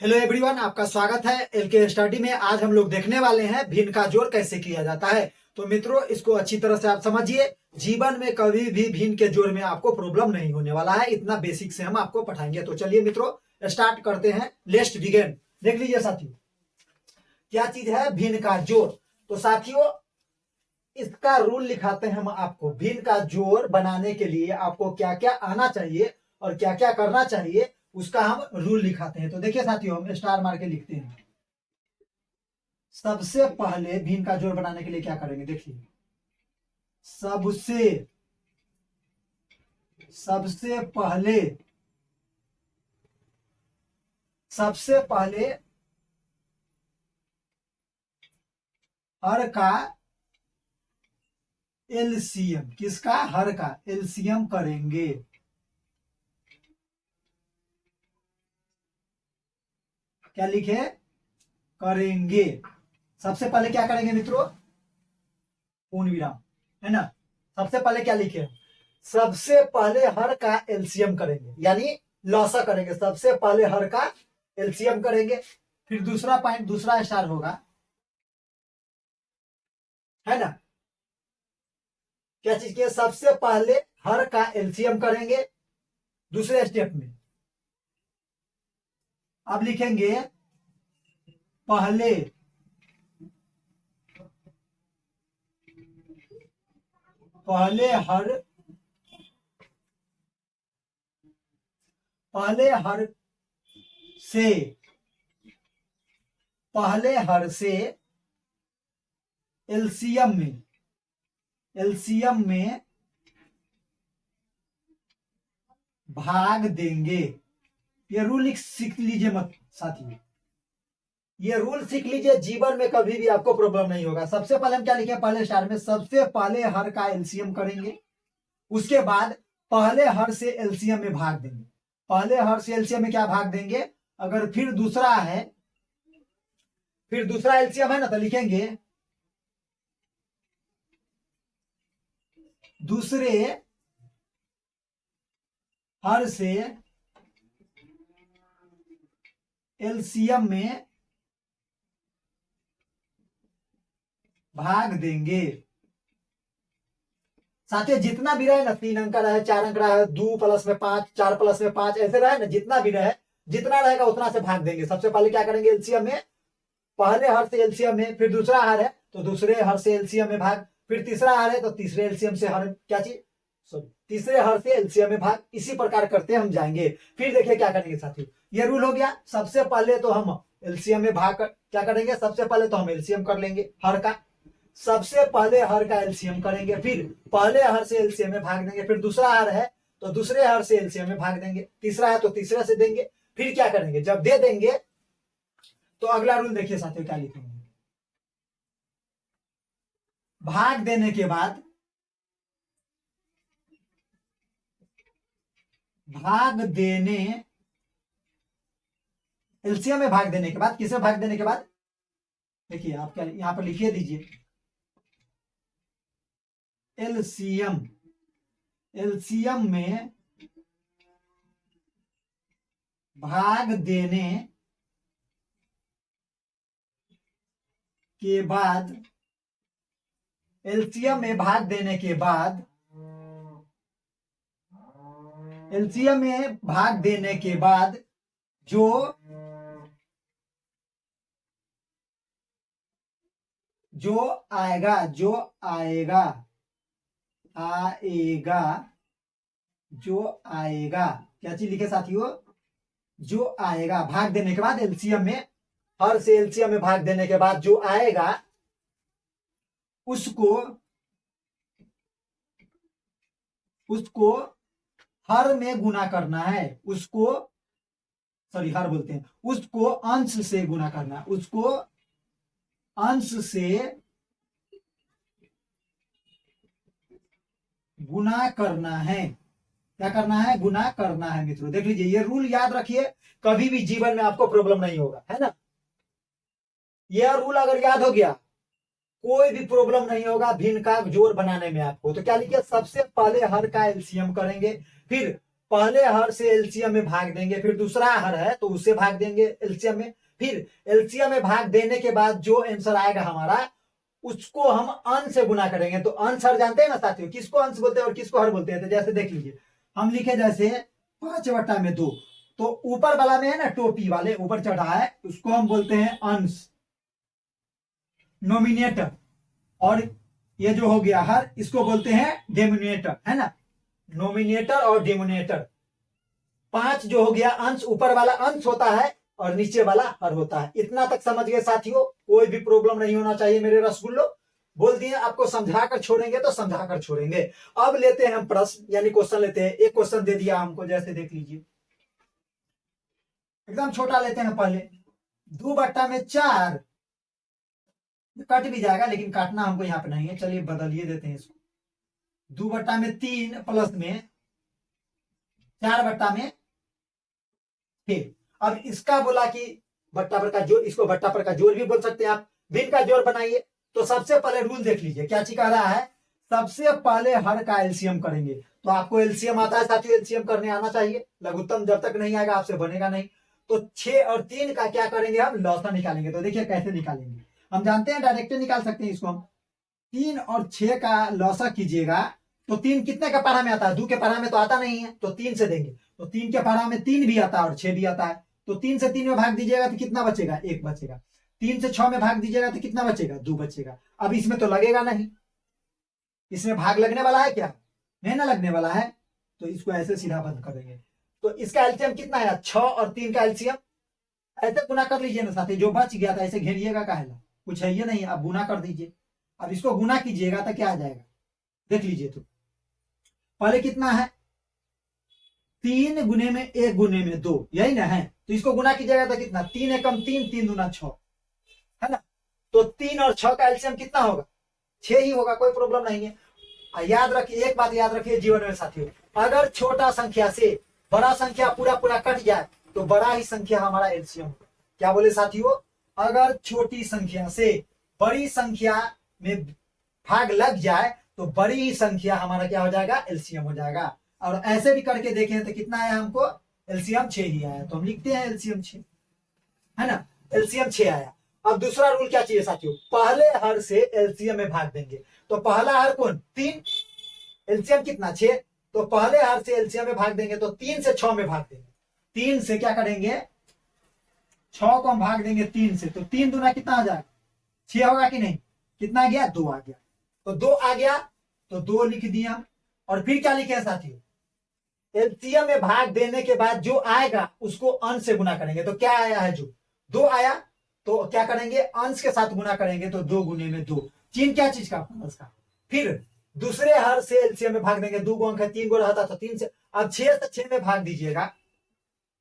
Hello everyone, आपका स्वागत है एलके स्टडी में। आज हम लोग देखने वाले हैं भिन्न का जोड़ कैसे किया जाता है। तो मित्रों, इसको अच्छी तरह से आप समझिए। जीवन में कभी भी भिन्न के जोड़ में आपको प्रॉब्लम नहीं होने वाला है। इतना बेसिक से हम आपको पढ़ाएंगे। तो चलिए मित्रों, स्टार्ट करते हैं। Let's begin. देख लीजिए साथियों, क्या चीज है भिन्न का जोड़। तो साथियों, इसका रूल लिखाते हैं हम आपको। भिन्न का जोड़ बनाने के लिए आपको क्या क्या आना चाहिए और क्या क्या करना चाहिए, उसका हम रूल लिखाते हैं। तो देखिए साथियों, हम स्टार मार के लिखते हैं। सबसे पहले भिन्न का जोड़ बनाने के लिए क्या करेंगे, देखिए। सबसे सबसे पहले सबसे पहले हर का एलसीएम, किसका? हर का एलसीएम करेंगे। क्या लिखे? करेंगे। सबसे पहले क्या करेंगे मित्रों? पूर्ण विराम, है ना। सबसे पहले क्या लिखे? सबसे पहले हर का एलसीएम करेंगे, यानी लॉसा करेंगे। सबसे पहले हर का एलसीएम करेंगे। फिर दूसरा पॉइंट, दूसरा स्टार होगा, है ना। क्या चीज के? सबसे पहले हर का एलसीएम करेंगे दूसरे स्टेप में। अब लिखेंगे पहले पहले हर पहले हर से पहले हर से एलसीएम में भाग देंगे। ये रूल सीख लीजिए मत साथियों, ये रूल सीख लीजिए। जीवन में कभी भी आपको प्रॉब्लम नहीं होगा। सबसे पहले हम क्या लिखे? पहले स्टार में सबसे पहले हर का एलसीएम करेंगे, उसके बाद पहले हर से एलसीएम में भाग देंगे। पहले हर से एलसीएम में क्या भाग देंगे? अगर फिर दूसरा है, फिर दूसरा एलसीएम है ना, तो लिखेंगे दूसरे हर से एलसीएम में भाग देंगे। साथियों, जितना भी रहे ना, 3 अंक का रहे, 4 अंक रहा है, 2 प्लस में 5, 4 प्लस में 5, ऐसे रहे ना, जितना भी रहे, जितना रहेगा उतना से भाग देंगे। सबसे पहले क्या करेंगे? एलसीएम में, पहले हर से एलसीएम में, फिर दूसरा हर है तो दूसरे हर से एलसीएम में भाग, फिर तीसरा हर है तो तीसरे एलसीएम से हर, क्या चीज, सॉरी, तीसरे हर से एलसीएम में भाग। इसी प्रकार करते हम जाएंगे। फिर देखिए क्या करेंगे साथियों, ये रूल हो गया। सबसे पहले तो हम एलसीएम में भाग क्या करेंगे? सबसे पहले तो हम एलसीएम कर लेंगे हर का। सबसे पहले हर का एलसीएम करेंगे, फिर पहले हर से एलसीएम में भाग देंगे, फिर दूसरा हर है तो दूसरे हर से एलसीएम में भाग देंगे, तीसरा है तो तीसरे से देंगे। फिर क्या करेंगे? जब दे देंगे तो अगला रूल देखिए साथियों, क्या लिखेंगे? भाग देने के बाद, भाग देने एलसीएम में भाग देने के बाद, किसे भाग देने के बाद? देखिए आप क्या यहां पर लिखिए दीजिए, एलसीएम एलसीएम में भाग देने के बाद, एलसीएम में भाग देने के बाद, एलसीएम में भाग देने के बाद जो जो आएगा जो आएगा आएगा जो आएगा, क्या चीज लिखे साथियों? जो आएगा। भाग देने के बाद एलसीएम में, हर से एलसीएम में भाग देने के बाद जो आएगा उसको उसको हर में गुना करना है। उसको, सॉरी, हर बोलते हैं, उसको अंश से गुना करना है। उसको अंश से गुना करना है। क्या करना है? गुना करना है। मित्रों देख लीजिए, ये रूल याद रखिए, कभी भी जीवन में आपको प्रॉब्लम नहीं होगा, है ना। यह रूल अगर याद हो गया, कोई भी प्रॉब्लम नहीं होगा भिन्न का जोड़ बनाने में आपको। तो क्या लिखिए? सबसे पहले हर का एलसीएम करेंगे, फिर पहले हर से एलसीएम में भाग देंगे, फिर दूसरा हर है तो उससे भाग देंगे एलसीएम में, फिर एलसीएम में भाग देने के बाद जो आंसर आएगा हमारा उसको हम अंश से गुना करेंगे। तो अंश हर जानते हैं ना साथियों, किसको अंश बोलते हैं और किसको हर बोलते हैं। तो जैसे देख लीजिए, हम लिखे जैसे 5/2, तो ऊपर वाला में है ना टोपी वाले ऊपर चढ़ा है, उसको हम बोलते हैं अंश, नोमिनेटर, और ये जो हो गया हर, इसको बोलते हैं डेमिनेटर, है ना, नोमिनेटर और डेमिनेटर। 5 जो हो गया अंश, ऊपर वाला अंश होता है और नीचे वाला हर होता है। इतना तक समझ गए साथियों, कोई भी प्रॉब्लम नहीं होना चाहिए मेरे रसगुल्लो। बोल दिए आपको समझा कर छोड़ेंगे तो समझा कर छोड़ेंगे। अब लेते हैं हम प्रश्न यानी क्वेश्चन लेते हैं। एक क्वेश्चन दे दिया हमको, जैसे देख लीजिए, एकदम छोटा लेते हैं पहले। 2/4 कट भी जाएगा लेकिन काटना हमको यहाँ पे नहीं है, चलिए बदलिए देते हैं इसको। 2/3 प्लस में 4/6। अब इसका बोला कि बट्टा पर का जोड़, इसको बट्टा पर का जोड़ भी बोल सकते हैं आप। भिन्न का जोड़ बनाइए। तो सबसे पहले रूल देख लीजिए, क्या चीज कह रहा है, सबसे पहले हर का एलसीएम करेंगे। तो आपको एलसीएम आता है साथियों, एलसीएम करने आना चाहिए। लघुत्तम जब तक नहीं आएगा आपसे बनेगा नहीं। तो 6 और 3 का क्या करेंगे, हम लौसा निकालेंगे। तो देखिए कैसे निकालेंगे, हम जानते हैं डायरेक्ट निकाल सकते हैं इसको हम। 3 और 6 का लौसा कीजिएगा तो 3 कितने का पारा में आता है, 2 के पारा में तो आता नहीं है, तो 3 से देंगे। तो 3 के पारा में 3 भी आता है और 6 भी आता है। तो 3 से 3 में भाग दीजिएगा तो कितना बचेगा, 1 बचेगा। 3 से 6 में भाग दीजिएगा तो कितना बचेगा, 2 बचेगा। अब इसमें तो लगेगा नहीं, इसमें भाग लगने वाला है क्या, नहीं ना लगने वाला है। तो इसको ऐसे सीधा बंद कर देंगे। तो इसका एलसीएम कितना है, 6 और 3 का एलसीएम। ऐसे गुना कर लीजिए ना साथी, जो बच गया था ऐसे घेरिएगा काहेला, कुछ है ये नहीं, अब गुना कर दीजिए। अब इसको गुना कीजिएगा तो क्या आ जाएगा, देख लीजिए। तो पहले कितना है, 3 गुने में 1 गुने में 2, यही ना है। तो इसको गुना कीजिएगा तो कितना, 3 एकम 3, 3 दूना 6, है ना। तो 3 और 6 का एलसीएम कितना होगा, 6 ही होगा, कोई प्रॉब्लम नहीं है। याद रखिए, एक बात याद रखिए जीवन में साथियों, अगर छोटा संख्या से बड़ा संख्या पूरा पूरा कट जाए तो बड़ा ही संख्या हमारा एलसीएम। क्या बोले साथियों, अगर छोटी संख्या से बड़ी संख्या में भाग लग जाए तो बड़ी ही संख्या हमारा क्या हो जाएगा, एलसीएम हो जाएगा। और ऐसे भी करके देखें तो कितना आया हमको, एलसीएम 6 ही आया। तो हम लिखते हैं एलसीएम 6, है ना, एलसीएम 6 आया। अब दूसरा रूल क्या चाहिए साथियों, पहले हर से एलसीएम में भाग देंगे। तो पहला हर कौन, 3, एलसीएम कितना 6, तो पहले हर से एलसीएम में भाग देंगे। तो 3 से 6 में भाग देंगे। 3 से क्या करेंगे, 6 को हम भाग देंगे 3 से, तो 3 दूना कितना आ जाएगा, 6 होगा कि नहीं, कितना आ गया, 2 आ गया। तो 2 आ गया तो 2 लिख दिया। और फिर क्या लिखे साथियों, एलसीएम में भाग देने के बाद जो आएगा उसको अंश से गुना करेंगे। तो क्या आया है, जो 2 आया तो क्या करेंगे, अंश के साथ गुना करेंगे। तो 2 गुने में 2, चिन्ह क्या चीज का, प्लस का। फिर दूसरे हर से एलसीएम में भाग देंगे, 2 गो अंक है, 3 गो रहता था 3 से। अब 6 से 6 में भाग दीजिएगा,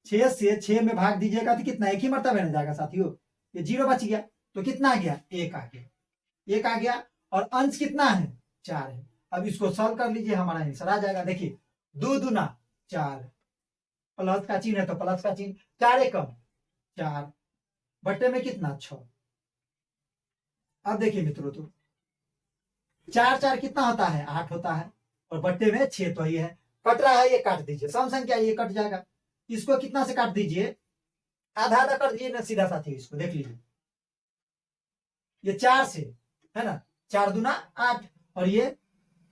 6 से 6 में भाग दीजिएगा तो कितना, एक ही मरतबा में जाएगा साथियों, ये 0 बच गया। तो कितना आ गया, 1 आ गया, 1 आ गया। और अंश कितना है, 4 है। अब इसको सॉल्व कर लीजिए, हमारा आंसर आ जाएगा। देखिए 2 दूना 4, प्लस का चिन्ह है तो प्लस का चिन्ह, 4 एकम 4, बट्टे में कितना 6। अब देखिए मित्रों, तो 4 4 कितना होता है, 8 होता है, और बट्टे में 6 तो ही है। कट रहा है, ये काट दीजिए, सम संख्या ये कट जाएगा। इसको कितना से काट दीजिए, आधा आधा कर दीजिए ना सीधा साथी। इसको देख लीजिए, ये 4 से है ना, 4 दूना 8, और ये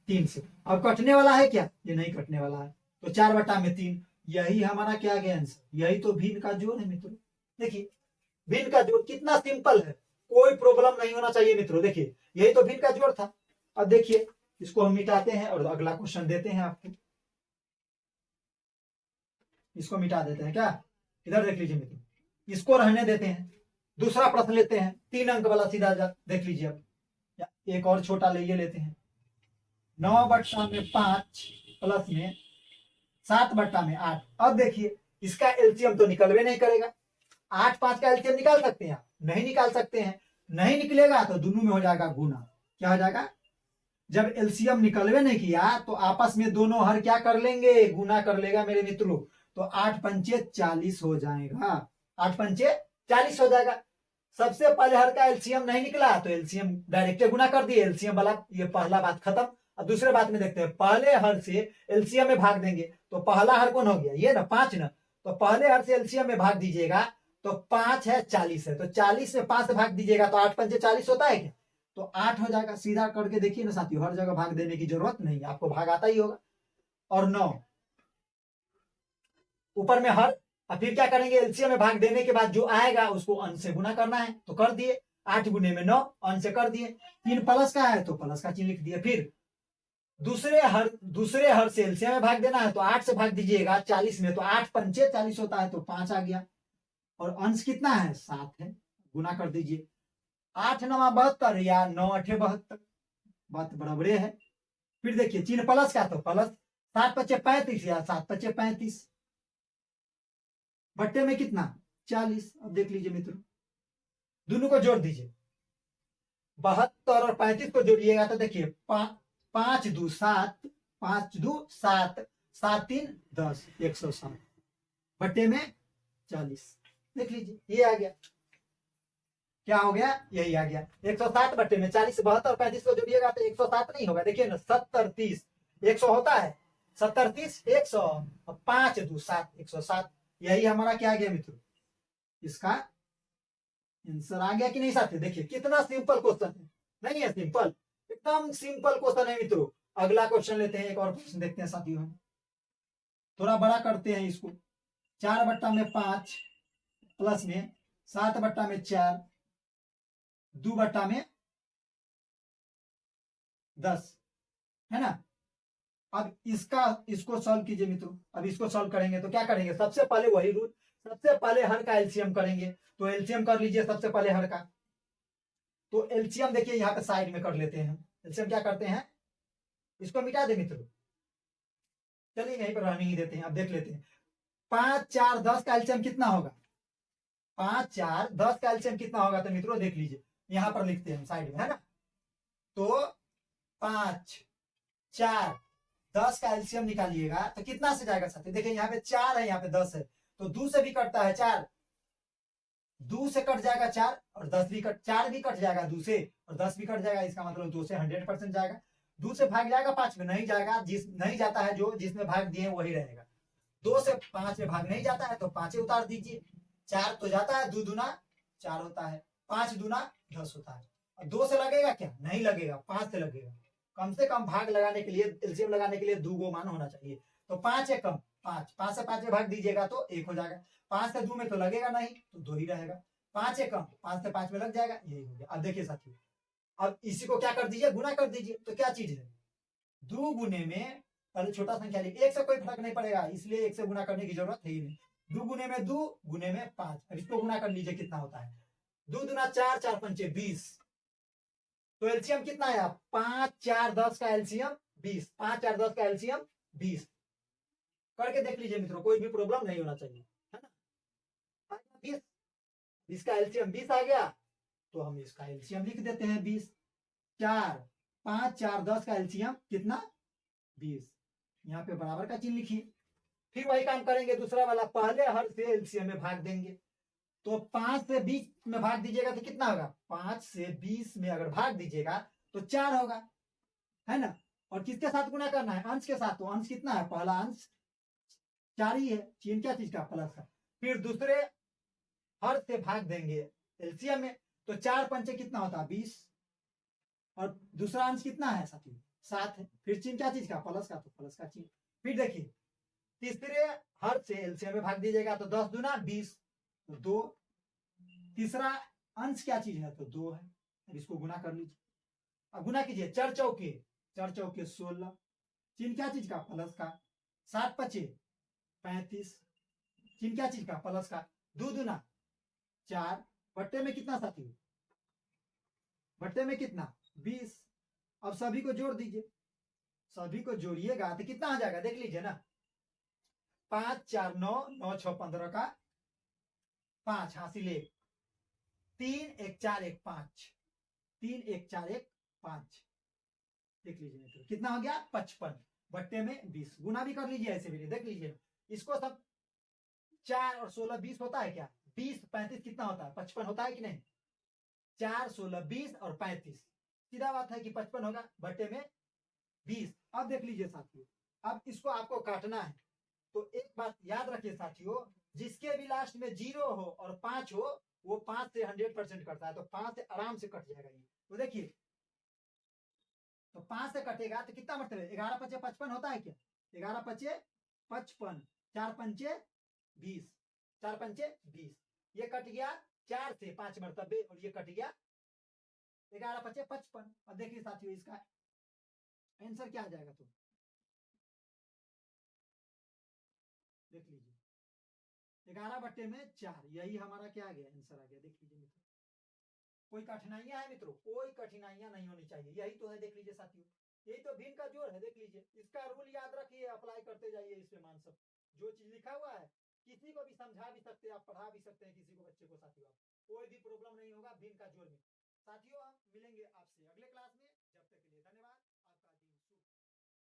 3 से। अब कटने वाला है क्या, ये नहीं कटने वाला है। तो 4/3, यही हमारा क्या गया आंसर, यही तो भिन्न का जोड़ है मित्रों। देखिए भिन्न का जोड़ कितना सिंपल है, कोई प्रॉब्लम नहीं होना चाहिए मित्रों। देखिए यही तो भिन्न का जोड़ था। अब देखिए इसको हम मिटाते हैं और अगला क्वेश्चन देते हैं आपको। इसको मिटा देते हैं क्या, इधर देख लीजिए मित्रों, इसको रहने देते हैं। दूसरा प्रश्न लेते हैं, 3 अंक वाला, सीधा देख लीजिए। अब एक और छोटा ले लेते हैं, 9/5 प्लस में 7/8। अब देखिए इसका एलसीएम तो निकलवे नहीं करेगा। 8 5 का एलसीएम निकाल सकते हैं, नहीं निकाल सकते हैं। नहीं निकलेगा तो दोनों में हो जाएगा गुना। क्या हो जाएगा, जब एलसीएम निकलवे नहीं किया तो आपस में दोनों हर क्या कर लेंगे, गुना कर लेगा मेरे मित्रों। तो 8 पंचे 40 हो जाएगा, 8 पंचे 40 हो जाएगा। सबसे पहले हर का एलसीएम नहीं निकला तो एलसीएम डायरेक्ट गुना कर दिए, एलसीएम वाला ये पहला बात खत्म। अब दूसरे बात में देखते हैं, पहले हर से एलसीएम में भाग देंगे तो पहला हर कौन हो गया, ये ना 5 ना, तो पहले हर से एलसीएम में भाग दीजिएगा तो 5 है 40 है, तो 40 में 5 से भाग दीजिएगा तो 8 पंचे 40 होता है क्या, तो 8 हो जाएगा। सीधा करके देखिए ना साथियों, हर जगह भाग देने की जरूरत नहीं है, आपको भाग आता ही होगा। और 9 ऊपर में हर, अब फिर क्या करेंगे, एलसीएम में भाग देने के बाद जो आएगा उसको अंश से गुना करना है, तो कर दिए, 8 गुने में 9 अंश से कर दिए, 3 प्लस का है तो प्लस का चिन्ह लिख दिए। फिर दूसरे हर से एलसीएम में भाग देना है तो 8 से भाग दीजिएगा 40 में, तो 8 पंचे 40 होता है तो 5 आ गया, और अंश कितना है 7 है, गुना कर दीजिए, 8 9 72 या 9 8 72, बात बराबरे है। फिर देखिए चिन्ह प्लस का तो प्लस, 7 पच्चे 35 या 7 पच्चे 35, बट्टे में कितना 40। अब देख लीजिए मित्रों, दोनों को जोड़ दीजिए, 72 और 35 को जोड़िएगा तो देखिए 5 2 7, 5 2 7, 7 3 10, 107 बट्टे में 40। देख लीजिए ये आ गया, क्या हो गया, यही आ गया 107 बट्टे में 40, 72 और 35 को जोड़िएगा तो 107 नहीं होगा, देखिए ना 70 30 100 होता है, 70 30 100, 5 2 7 107, यही हमारा क्या आ गया मित्रों, इसका आंसर आ गया कि नहीं साथी। देखिए कितना सिंपल क्वेश्चन है, नहीं है सिंपल, एकदम सिंपल क्वेश्चन है मित्रों। अगला क्वेश्चन लेते हैं, एक और क्वेश्चन देखते हैं साथियों, हम थोड़ा बड़ा करते हैं इसको, 4 बट्टा में 5 प्लस में 7 बट्टा में 4 2 बट्टा में 10 है ना। अब इसको सॉल्व कीजिए मित्रों। अब इसको सॉल्व करेंगे तो क्या करेंगे, सबसे पहले वही रूल, सबसे पहले हर का एलसीएम करेंगे, तो एलसीएम कर लीजिए सबसे पहले हर का, तो एलसीएम देखिए यहाँ पे साइड में कर लेते हैं। एलसीएम क्या करते हैं, इसको मिटा दे मित्रों, चलिए यहीं पर रहने ही देते हैं। अब देख लेते हैं 5 4 10 का एलसीएम कितना होगा, 5 4 10 का एलसीएम कितना होगा, तो मित्रों देख लीजिए यहां पर लिखते हैं साइड में, है ना। तो 5 4 10 का एलसीएम निकालिएगा तो कितना से जाएगा साथी, देखिए यहाँ पे 4 है, यहाँ पे 10 है, तो 2 से भी कटता है 4, 2 से कट जाएगा 4 और 10 भी कट, 4 भी कट जाएगा 2 से और 10 भी कट जाएगा, इसका मतलब 2 से 100% जाएगा। 2 से भाग जाएगा 5 में नहीं जाएगा, जिस नहीं जाता है जो जिसमें भाग दिए वही रहेगा। 2 से 5 में भाग नहीं जाता है तो 5 उतार दीजिए, 4 तो जाता है, 2 दूना 4 होता है, 5 दूना 10 होता है। और 2 से लगेगा क्या, नहीं लगेगा, 5 से लगेगा। कम से कम भाग लगाने के लिए, एलसीएम लगाने के लिए 2 गो मान होना चाहिए, तो 5 है कम 5, 5 से 5 में भाग दीजिएगा तो 1 हो जाएगा, 5 से 2 में तो लगेगा नहीं तो 2 ही रहेगा, 5 है कम 5 से 5 में लग जाएगा, यही हो गया। अब देखिए साथियों, अब इसी को क्या कर दीजिए, गुना कर दीजिए, तो क्या चीज है 2 गुने में, पहले छोटा संख्या लिखिए, 1 से कोई फर्क नहीं पड़ेगा इसलिए 1 से गुना करने की जरूरत है ही नहीं। 2 गुने में 2 गुने में 5, अब इसको गुना कर लीजिए कितना होता है, 2 दूना 4 4 पंचे 20, तो एलसीएम कितना है, 5 4 10 का एलसीएम 20, 5 4 10 का एलसीएम 20 करके देख लीजिए मित्रों, कोई भी प्रॉब्लम नहीं होना चाहिए, है ना। 20, इसका एलसीएम 20 आ गया तो हम इसका एलसीएम लिख देते हैं 20, 4 5 4 10 का एलसीएम कितना 20, यहाँ पे बराबर का चिन्ह लिखिए। फिर वही काम करेंगे दूसरा वाला, पहले हर से एलसीएम में भाग देंगे, तो 5 से 20 में भाग दीजिएगा तो कितना होगा, 5 से 20 में अगर भाग दीजिएगा तो 4 होगा, है ना। और किसके साथ गुना करना है, अंश के साथ, तो अंश कितना है, पहला अंश 4 ही है, चिन्ह क्या चीज का, प्लस का। फिर दूसरे हर से भाग देंगे एलसीएम में, तो 4 पंचे कितना होता है 20, और दूसरा अंश कितना है साथी 7 है, फिर चिन्ह क्या चीज का, प्लस का, तो प्लस का चिन्ह। फिर देखिए तीसरे हर से एलसीएम में भाग दीजिएगा तो 10 दूना 20, तो 2, तीसरा अंश क्या चीज है, तो 2 है, अब इसको गुना कर लीजिए। अब गुना कीजिए, 4 चौके 16, चिन्ह क्या चीज का, प्लस का, 7 पचे 35, चिन्ह क्या चीज का, प्लस का, 2 दूना 4, बट्टे में कितना साथी, बट्टे में कितना 20। अब सभी को जोड़ दीजिए, सभी को जोड़िएगा तो कितना आ जाएगा, देख लीजिए ना, 5 4 9 9 6 15 का 5 हासिल 1, 3 1 4 1 5, 3 1 4 1 5, देख लीजिए मित्रों कितना हो गया 55, बट्टे में 20, गुना भी कर लीजिए ऐसे भी, देख लीजिए इसको सब, 4 और 16 20 होता है क्या, 20 35 कितना होता है 55 होता है कि नहीं, 4 16 20 और 35, सीधा बात है कि 55 होगा, बट्टे में 20। अब देख लीजिए साथियों, अब इसको आपको काटना है। तो एक बात याद रखिए साथियों, जिसके भी लास्ट में 0 हो और 5 हो, वो 5 से 100% कटता है। तो 5 से आराम से कट जाएगा ये। तो देखिए, तो 5 से कटेगा तो कितना मतलब 11 पचे 55 होता है क्या? 11 पचे 55, 4 पंचे 20, 4 पंचे 20। ये कट गया 4 से 5 मरतबे, और ये कट गया 11 पचे 55। अब देखिए साथियों, इसका आंसर क्या आ जाएगा? तो देख लीजिए, 11/4, यही हमारा क्या आ गया? आंसर आ गया। देख लीजिए मित्रों, कोई कठिनाइयां है मित्रों? कोई कठिनाइयां नहीं होनी चाहिए, यही तो है। देख लीजिए साथियों, यही तो भिन्न का जोड़ है। देख लीजिए, इसका रूल याद रखिए, अप्लाई करते जाइए इस पे। मान सब जो चीज लिखा हुआ है, किसी को भी समझा भी सकते हैं आप, पढ़ा भी सकते हैं किसी को, बच्चे को साथियों। आप कोई भी प्रॉब्लम नहीं होगा भिन्न का जोड़ में। साथियों, हम मिलेंगे आपसे अगले क्लास में। जब तक के लिए धन्यवाद।